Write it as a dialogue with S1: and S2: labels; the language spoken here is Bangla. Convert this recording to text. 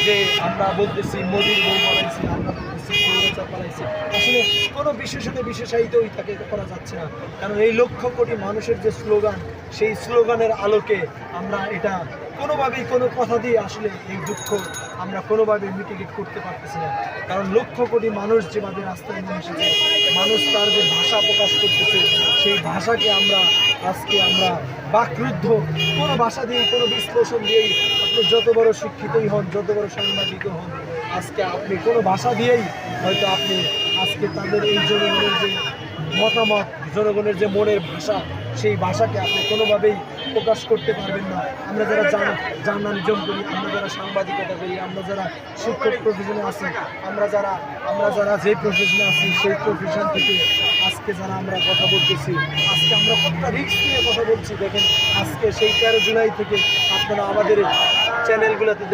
S1: যে আমরা বলতেছি মোদির বউ পালাইছি, আমরা বলতেছি কৌরচা পালাইছি, আসলে কোনো বিশেষণে বিশেষায়িত তাকে করা যাচ্ছে না। কারণ এই লক্ষ কোটি মানুষের যে স্লোগান, সেই স্লোগানের আলোকে আমরা এটা কোনোভাবেই কোনো কথা দিয়ে আসলে এই দুঃখ আমরা কোনোভাবেই মিটিগেট করতে পারতেছি না। কারণ লক্ষ কোটি মানুষ যেভাবে রাস্তায় নেমে এসেছে, মানুষ তার যে ভাষা প্রকাশ করতেছে, সেই ভাষাকে আমরা আজকে আমরা বাকরুদ্ধ কোনো ভাষা দিয়েই, কোনো বিশ্লেষণ দিয়েই, আপনি যত বড় শিক্ষিতই হন, যত বড় সাংবাদিকও হন, আজকে আপনি কোনো ভাষা দিয়েই হয়তো আপনি আজকে তাদের এই জনগণের যে মতামত, জনগণের যে মনের ভাষা, সেই ভাষাকে আপনি কোনোভাবেই প্রকাশ করতে পারবেন না। আমরা যারা জার্নালিজম করি, আমরা যারা সাংবাদিকতা করি, আমরা যারা শিক্ষক প্রফেশনে আছি, আমরা যারা যে প্রফেশনে আছি, সেই প্রফেশন থেকে আজকে যারা আমরা কথা বলতেছি, আজকে আমরা কতটা রিস্ক নিয়ে কথা বলছি। দেখেন আজকে সেই 13 জুলাই থেকে আপনারা আমাদের চ্যানেলগুলোতে